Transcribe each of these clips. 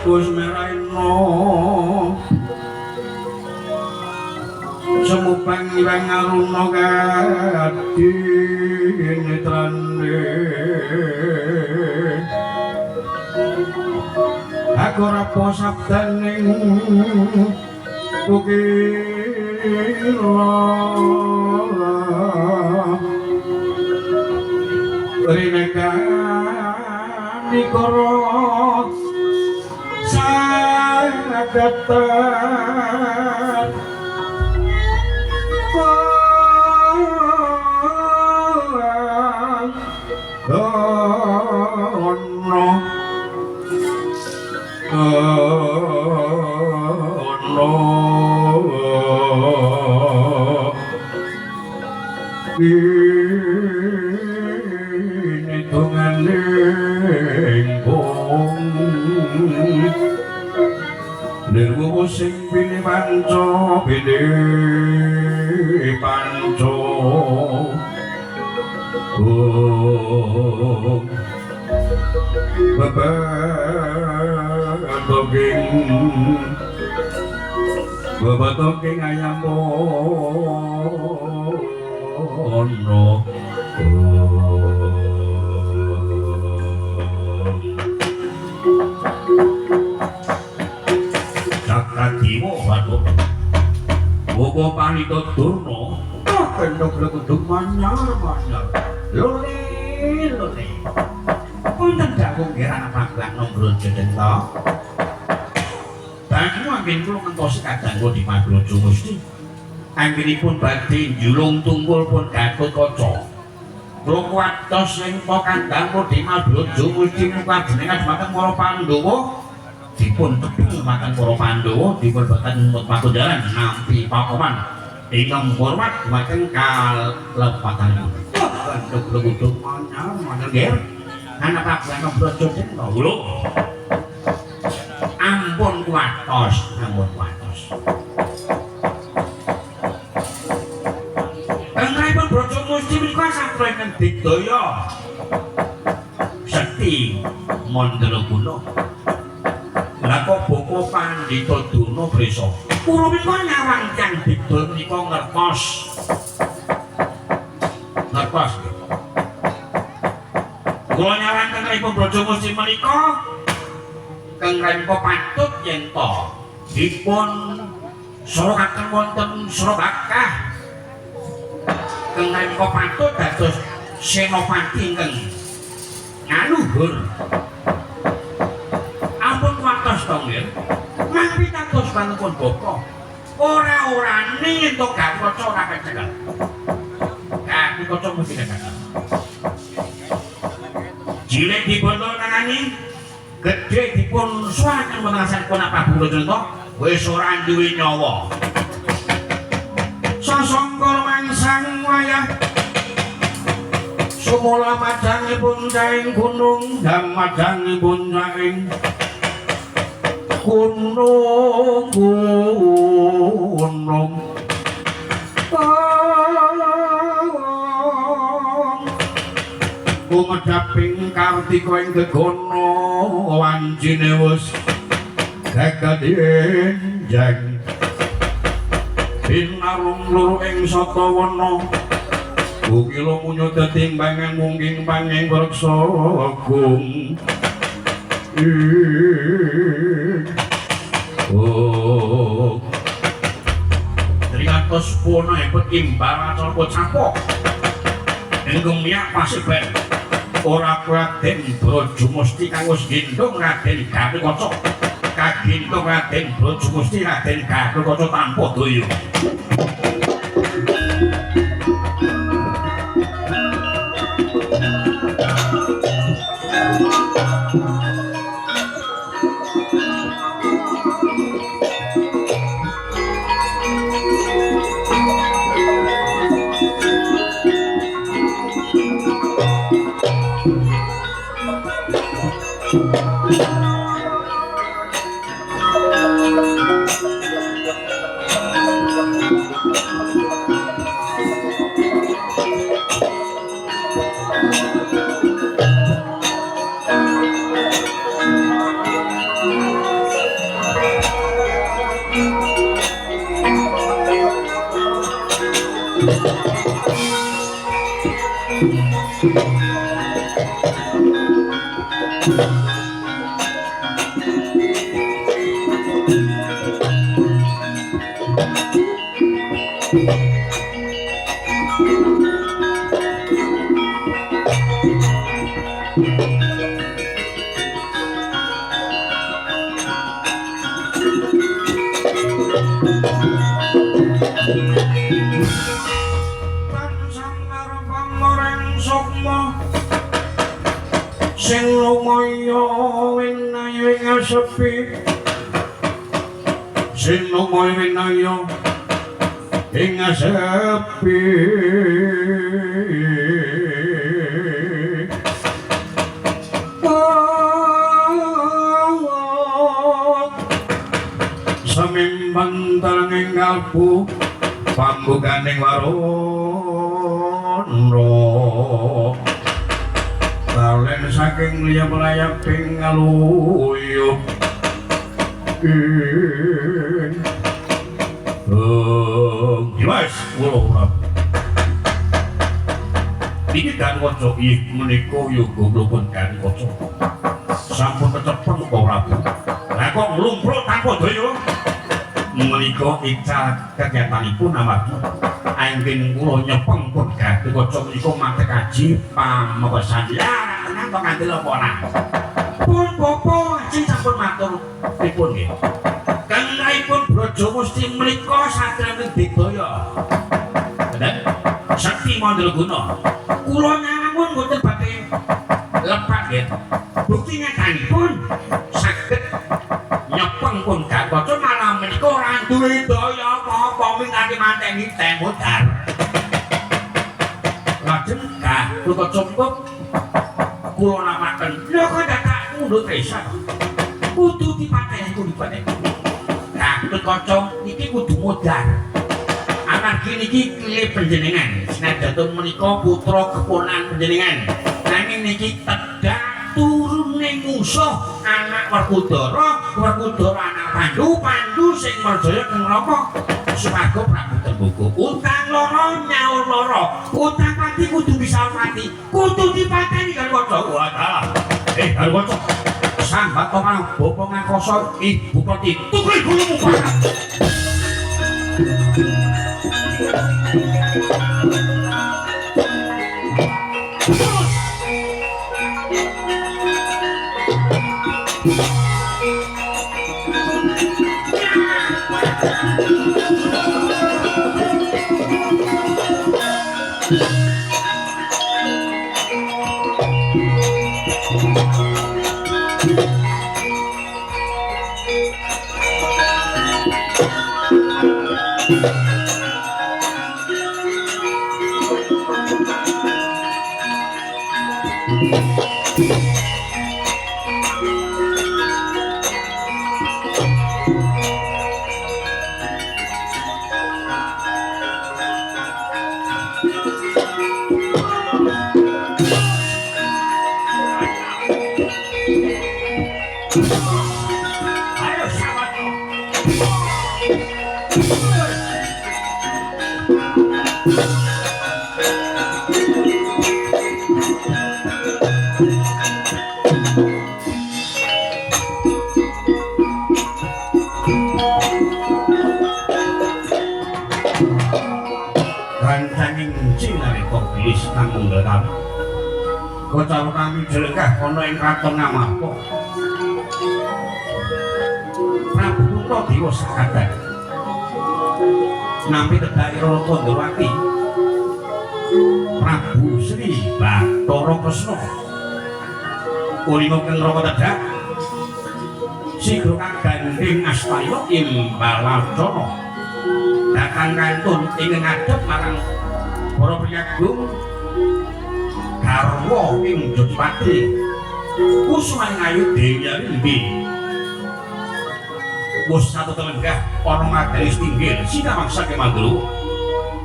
Gus meraino semupang iwang ngaruna kadi netrane aku ora apa sabdaning kukira rineka nikoro sagatan ini tunganing bong nirwu sing pilih panco Babatoking ayam ono Cakadiwo waduh Bobo Panito Durno kenduk-kenduk manyar loli punten dakung kira apa nomor jeneng to bagi mangkin kula ngentosi kadang kula di Madrojo Gusti anggenipun badhe njulung tunggul pun Gatut Kaca kula kuwatos ing kandhang kula di Madrojo Gusti muga jenengan dhumateng para Pandhawa dipun tepung dhumateng para Pandhawa dipun boten pakunjaran nampi pakoman ingkang hormat dhumateng kalepatanipun kenduk-kenduk manyar nggih anak kakek Brojo Deno lho ampun kuatos Pengripun Brojo Gusti menika sampun digdaya Sekti Mandala Guna lha kok Boko Pandhita Durna Prisa kula menika nyawang kang digdaya menika ngertos kula nyawang Pengripun Brojo Gusti menika Pengripun patut yen to dipun sorokaken wonten Surabakah Pengripun patut dados senopati ingkang ngaluhur ampun watos to nggih nampi kados panipun Bapa ora-orane entuk Gatotkaca ora kecekel Gatotkaca mesti kecekel cilik dipun nangani gedhe dipun suwaken mengasanipun apa Brojo wis ora duwe nyawa sasongkor mangsang wayah Sumula majangipun caing gunung dan majangipun caing gunung Kumedaping Kartika ing gegono wancine wis gagadenjang binarung loro ing satawana ukila munya tetimbangan mungking panging reksa agung Triatos puna hebet imbal acara capok Enggong miyak pasih ben ora Raden Brajamusti kang wis gendong Raden Gatotkaca kagendong Raden Brajamusti Raden Gatotkaca tanpa daya sing lumaya winaya ing sepi sing lumaya winaya ing sepi samimbang talenging kalbu pambukaning warana Talen saking liya melayap ing ngaluyup Mas, kula iki Gatotkaca ih menika yoganipun Gatotkaca sampun kecepeng kok Prabu lah kok nglumpruk tanpa daya menika ical kegiatanipun amargi anggen kula nyepeng pun Gatotkaca menika matekaji pamepesan napa kanthi apa ora pun bapa sing sampun matur pripun nggih kanggahipun Brajamusti menika satriyaning Digdaya dan Sakti Mandraguna kula nyamun mboten badhe lepat nggih bukti nyatanipun saged nyepeng pun Gatotkaca malah menika ora duwe daya apa-apa minangka manteni temodar lajeng Gatotkaca kula namaken lho kok dadak mundhut resa kudu dipateni Gatotkaca niki kudu modar amargi niki klip panjenengan senajan menika putra keponakan panjenengan nanging niki tedak turune musuh anak Werkudara anak Pandu sing merjaya teng neraka supaga Prabu Trembaka utang loro nyaur loro utang pati kudu bisa mati kudu dipateni Gatotkaca wadah Gatotkaca sambat marang Bapa Ngangkasa Ibu Pati tukul gulumu banget Gancaning cinare kok bilis nanggung lelam. Kocok kami jelekah kono ing kraton Ngamarta. Prabu Puntadewa sakadar. Nampi tedhake Rara Kandrawati. Prabu Sri Bathara Kresna. Kulino keng Raka Tedhak. Sigra kagandhing astana Imbalacana. Dakang kantun ingkang ngadhep marang para priyagung garwa ing Jodipati Kusumaning Ayu Dewi Arimbi wis satu telenggah ana magaris tinggil sinamangsa kemandru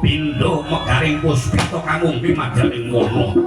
pindha megaring puspita kamumpi majaling mono.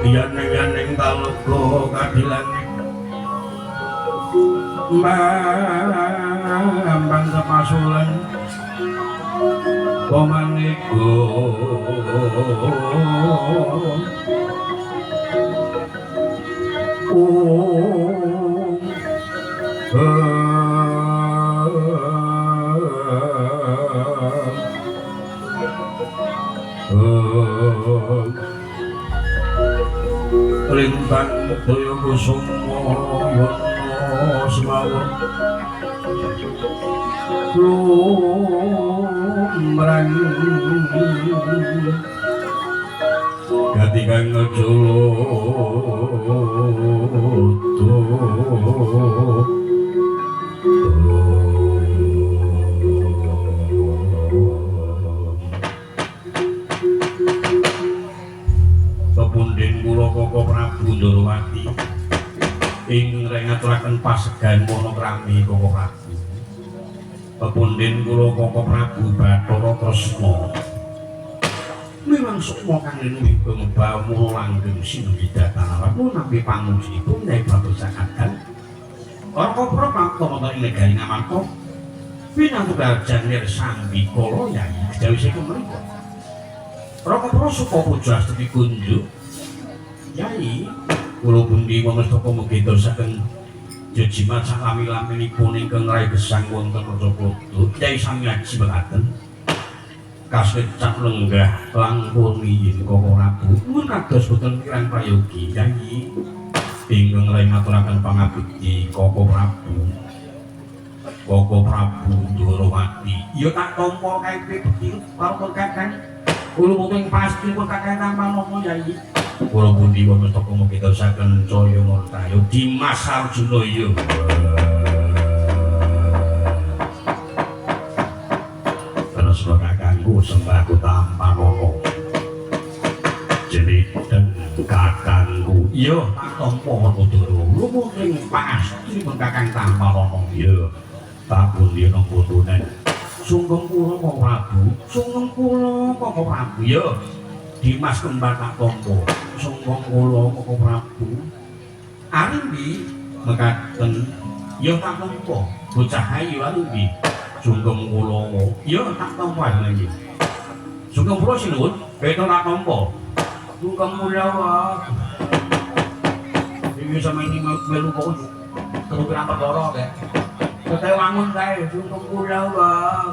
Yaneng talaga kadilane Mbang kepasulan Pamanego Lintang Daya Kusuma Yono Semawon Lumrang Katikang Joloto Pepundhen kula Koko Prabu Ndorowati ing ngaturaken pasegan monokrami Koko Prabu. Pepundhen kula Koko Prabu Bathara Tresna. Memang sukma kang linungipun bamu langgeng sinugidatan alam nampi pangujipun Nyai Prabu Sakadhan. Koko Prabu wonten ing negari Ngamarta pinanggal janir Sambikala Yai kejawisipun menika. Rakapura suka puja astuti kunjuk Yai kula pundi pamestaka mugi dosaken jejimat salami-laminipun ingkang rai gesang wonten Rajapada Yai sami aji mekaten kasecak lenggah langkung yin Koko Prabu mun kados boten kirang prayogi Yai ingkang rai ngaturaken pangabekti Koko Prabu Ndorowati ya tak tampa kae bekti karo kakang kula mung pasti kok kakang tambah nopo Yai kula pundi pamestaka mugi dosaken caya murtayo Dimas Arjuna ya terus kakangku sembahku tanpa nopo jeniten kakangku ya tak tampa Werkudara mung pasti kok kakang tanpa nopo ya tak pundi nopo tunen Sungkem kula Koko Prabu, sungkem kula Koko Prabu ya. Dimas kembar tak tampa. Sungkem kula Koko Prabu. Arimbi mekaten ya tak tampa. Bocah ayu arimbi. Sungkem kula ya tak tampa lagi. Sungkem kula sinuwun, beta tak tampa. Sungkem kula iki sama ini melu kok terus pirang perkara kae. Kete wangun kae sungkem kula wae.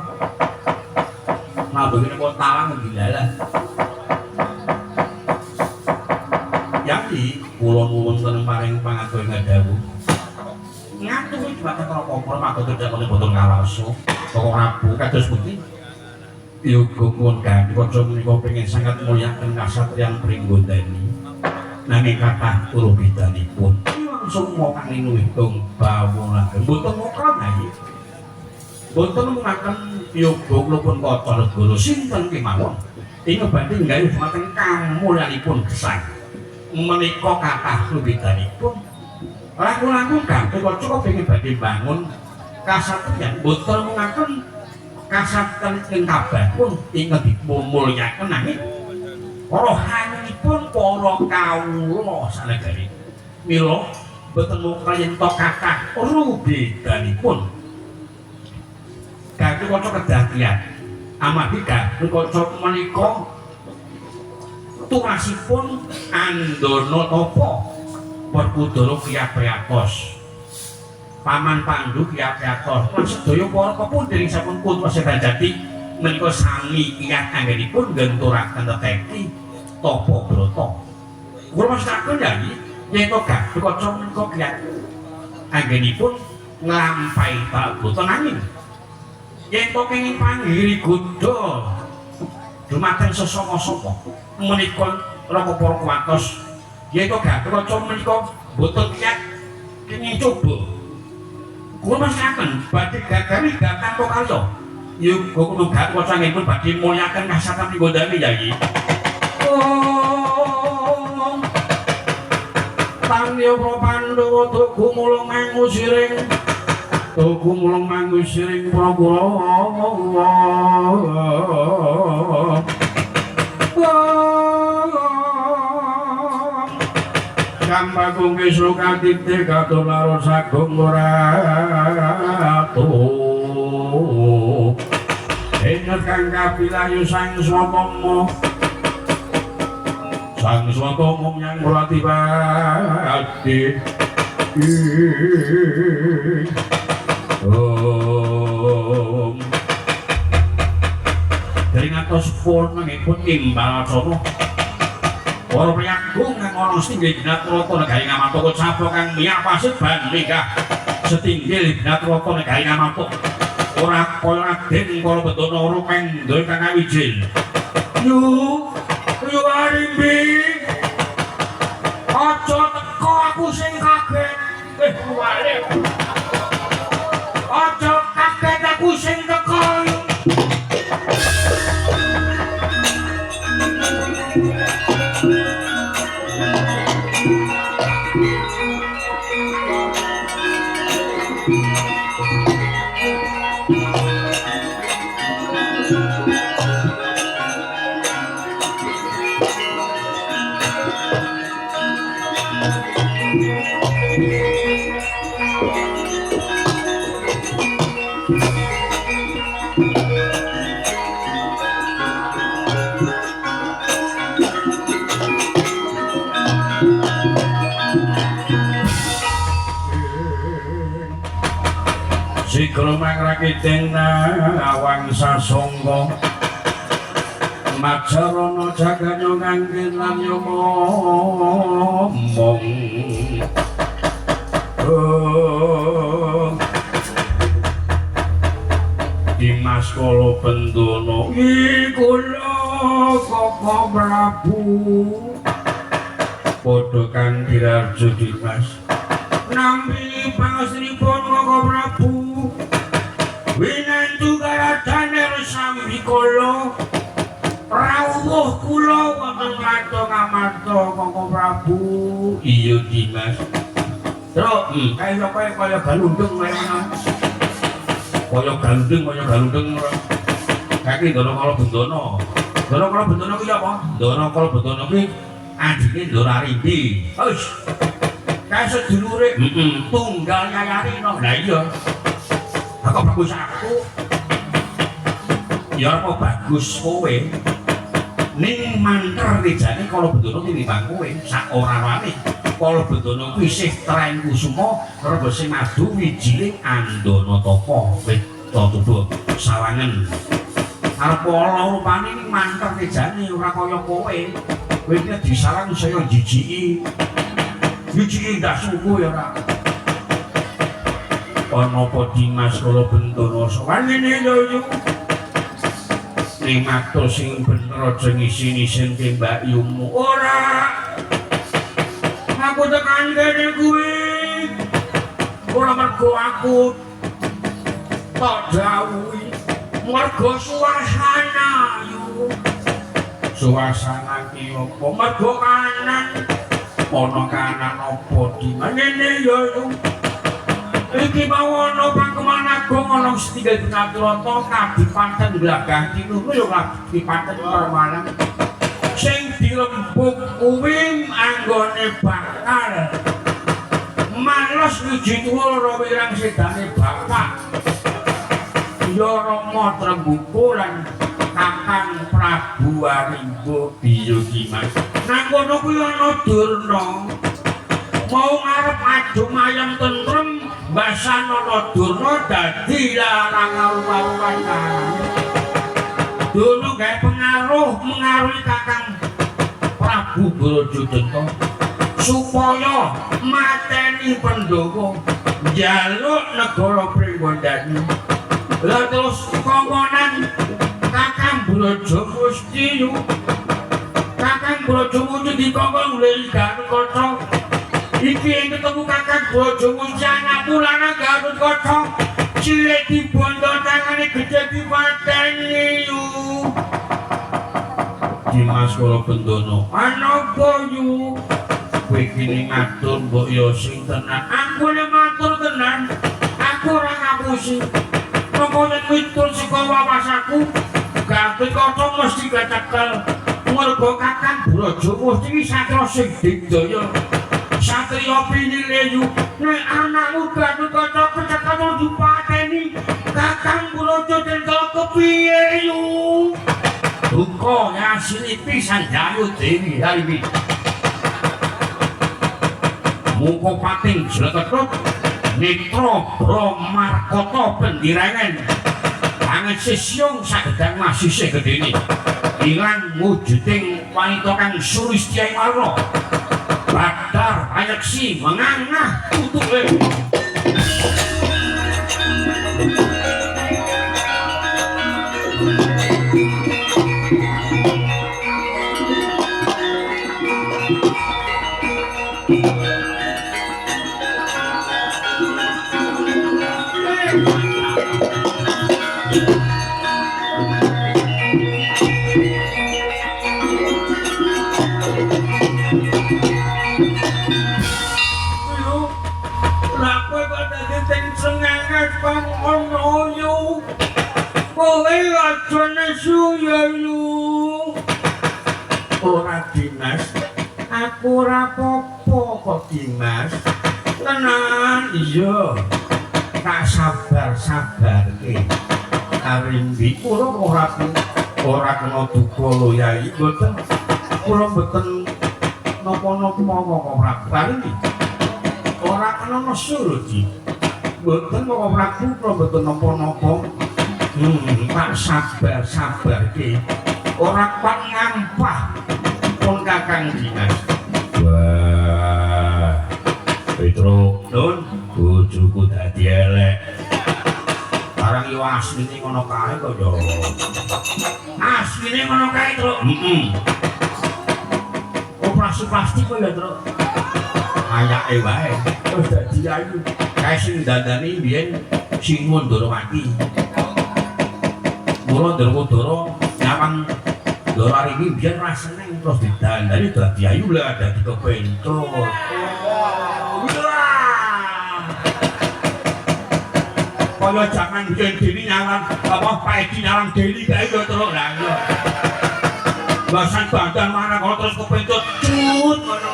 Nah begini kok talang dilalah. Yati kula nuwun ten paring pangatur ngadawu. Ngatur iki bakat apa matur dadakane boten ngawarsa. Koko Prabu kados pundi? Yoga kuwon kanthi kaca menika pengin sangat mulyaken kasatriyan Pringgondani. Nanging kathah kula bidanipun langsung kang linuhitung bawuhaken mboten mokron ae. Mboten mengaken yoga kula pun kaca negara sinten kemawon. Ing badhe nggayuh dumateng kamulyanipun gesang. Menika kathah bidanipun. Langkung-langkung kanthi kaca pengin badhe bangun kasatriyan mboten mengaken kasatriyan ing kabahipun ingkang dipumulyaken nanging rohanipun para kawula sanegari. Mila boten mung to kathah rubedanipun. Kanthi kaca kedadian amargi kanthi kaca menika tugasipun andana tapa Werkudara Kyat Priatos. Paman Pandhu Kyat Priatos lan sedaya para pepundhen sampun putra Sebanjati menika sami Kyat anggenipun ngenturaken teteki Tapa Brata. Kula mastaken Yayi yen to Gatot Kaca menika Kyat anggenipun nglampahi Pak Brata nanging yen to kenging panggiri godha dumateng sesama-sama menika Raka Prawatos yen to Gatot Kaca menika boten Kyat kenging coba kula masaken badhe gagari datang to kalya yuk kula Gatot Kaca nggih badhe mulyaken kasakan nggodani Yayi. Tangya Pandhawa tuku mulung mangusiring Prabu Kambagung Wisnu Kadipti Kadolara Sagung Ratu Inget kang kapilayu Sang Swatama nyang Pratibadi Dari ngatos pun mengikut imbal sono para priyagung kang ana setinggil Binatrata negari Ngamarta Kocapa kang miyapasit bandhingkah setinggil Binatrata negari Ngamarta ora kaya Raden Kalabendana Rumendra kang kawijil. Yu Arimbi aja teko aku sing kaget. Wale aja kaget aku sing teko. Sigra mangrakiting awang sasongko majarana jaganya ngangge lan yo ngomong Dimas Kalabendana iku Koko Prabu padha kang dirarjo Dimas nampi pangastripun Koko Prabu winantu karadane Sambikala rawuh kula wonten Ngamarta Koko Prabu. Iya Dimas. Terus kaya galundung kaya galundung kaki Ndara Kalabendana. Ndara Kalabendana kuwi apa? Ndara Kalabendana kuwi adike Ndara Rimbi. Wis. Kae sedulure tunggal Yayarina. Lah iya. Aku bagus aku. Ya apa bagus kowe. Ning manter rejane Kalabendana tinimbang kowe sak ora-orane. Kalabendana kuwi isih tren kusuma rada sing madu wijiling andana tapa wit tuwa sawangen. Arep ala rupane ning manter rejane ora kaya kowe. Kowe iki disarang saya jijiki. Jijiki ndak suku ya ora. Ana apa Dimas Kalabendana sawanene yo. Ning matos sing bener aja ngisi-isin ke Mbak Yumu. Ora. Aku tekan kene kuwi. Ora mergo aku tak dawuhi. Mergo suasana yo. Suasana ki opo? Mergo kanan. Ana kanan apa di manene yo. Iki mau ana Pakuman Agung ana setinggal Binatrata Kadipaten Glagah Tinuku yo Kadipaten Permalang. Sing dirembug kuwi anggone bakal malos wiji tuwa wirang sedane bapak ya Rama Trengguku lan Kakang Prabu Arimba Biyo Dimas. Nang kono kuwi ana Durna mau ngarep adu mayang tentrem Basana Durna dadi larang aru-aruan karane. Durna gawe pengaruh mengaruhi Kakang Prabu Brododenta supaya mateni Pandhawa njaluk negara Pringgondani. Lah terus kongkonan Kakang Brajamusti yu Kakang Brajamusti dikongkon oleh Garuda iki yang ketemu Kakang Brajamusti anak mulana Garuda cilik dibondo tangane gede dimateni yu Dimas kula Bendana anapa yu kowe iki ngatur mbok ya sing tenan aku le matur tenan aku ora ngapusi pokoknya mitur saka wawasaku Gatot Kaca mesti kecekel mergo Kakang Brajamusti iki satria sing digdaya satria pinilih yu nek anakmu Gatot Kaca kecekel dipateni Kakang Brododenta kepiye yu duka ngasili pisan jayu dewi hari muka pating jleketrut Nitra Bramarkata pendirangan tangan sisyong sagedang masih segedene ilang wujuding wanita kang Sulistya Warna Badar Ayaksi mengangah tutuke ora Dimas aku ora apa-apa kok Dimas tenan iya tak sabar-sabarke arimbi kula ora kena duka lho Yai mboten kula mboten napa-napa kok Prabu ora kena nesu lho Di mboten kok Prabu kula mboten napa-napa tak sabar-sabarke ora kuat ngampah pun Kakang Dimas. Wah, Petruk Nun, bojoku dadi elek. Barang yo asline ngono kae kok yo. Asline ngono kae, Truk. Operasi plastik kok ya, Truk. Ayake wae wis dadi ayu. Kae sing dandani biyen sing Ndara mati. Mula Ndara nyawang Ndara iki biyen ra seneng terus didandani dadi ayu lah dadi kebentuk. Kaya jaman biyen dene nyawang apa Paedi nyawang Deli kae yo terus lah yo. Basan bandan marang kok terus kebentuk cut ngono.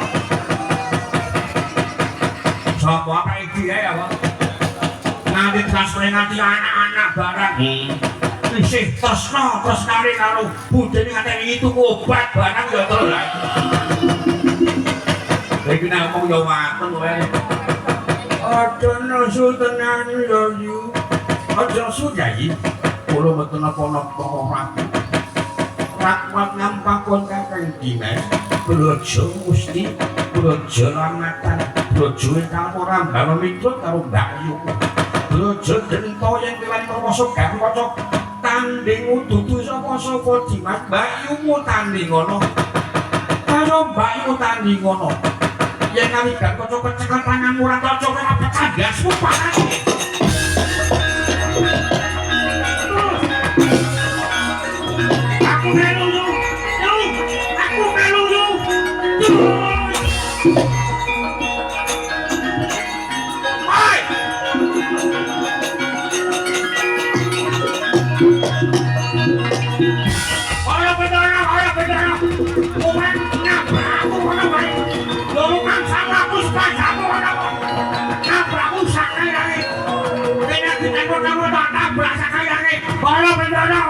Sapa Paedi kae apa? Nganti transfer nganti anak-anak barang. Isih tresnane karo budene ngateni tuku obat barang ya terus lah. Iki namung yo waten wae. Aja nesu tenan yo yu. Aja nesu Yai. Kula mboten napa-napa ora. Rakwat ngampakon Kakang Dimas. Brajamusti, Brajalamatan, Braja ingkang ora mbawa miturut karo Mbak Yu. Brododenta yen kelan termasuk Garuda tanding dudu sapa-sapa Dimas Mbak Yu tanding ngono. Karo Mbak Yu tanding ngono. Yen kali gak kocok kecekel tanganmu ora cocok ora pecah gasmu parane. Aku melu yo. Aku melu yo. Hai. Ora bedana. Kuwen nabrakku ngono wae. Loro kang sawaku sepajaku ora kok. Nabrakku sakayane. Kene ditengok-tengok tak nabrak sakayane. Ora bedana.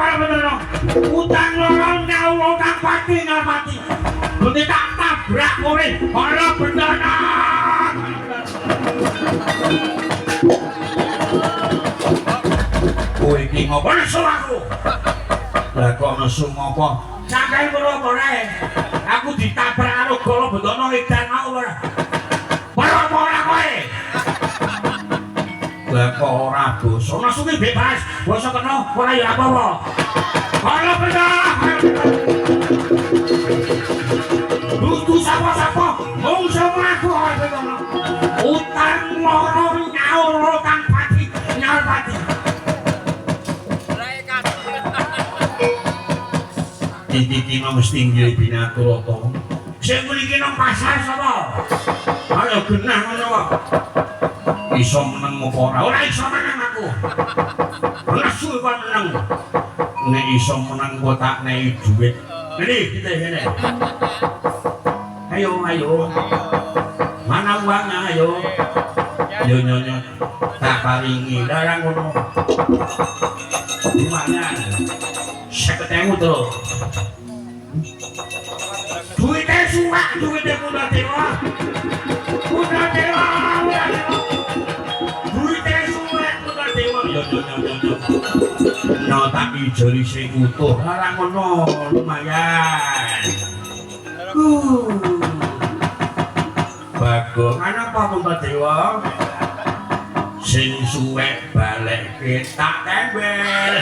Utang loro nyawa kang pati. Nanti tak tabrak kowe. Ora bedana. Kowe iki ngopo nesu aku? Lah kok nesu ngopo? Sampai kula ora. Aku ditabrak karo golo bentono edan mau ora. Ora ora kowe. Lah kok ora dosa. Nesu ki bebas. Basa kena ora ya apa-apa. Ora benar. Dudu sapa-sapa mung sama aku utang loro nyaur kang pati nyaur pati iki mesti nggih pinatur to sing mriki nang pasar sapa ayo genah ngono kok iso meneng apa ora iso meneng aku nesu kok meneng nek iso meneng kok tak nehi dhuwit ngene ngene ayo mana uangnya ayo nyonya tak paringi darang ngono dimana 50.000 tuh duitnya suwak duitnya muda dewa duitnya suwak muda dewa no tapi jari sing utuh darang ngono lumayan Bagong ana apa Mbak Dewa sing suwek balekke tak tembel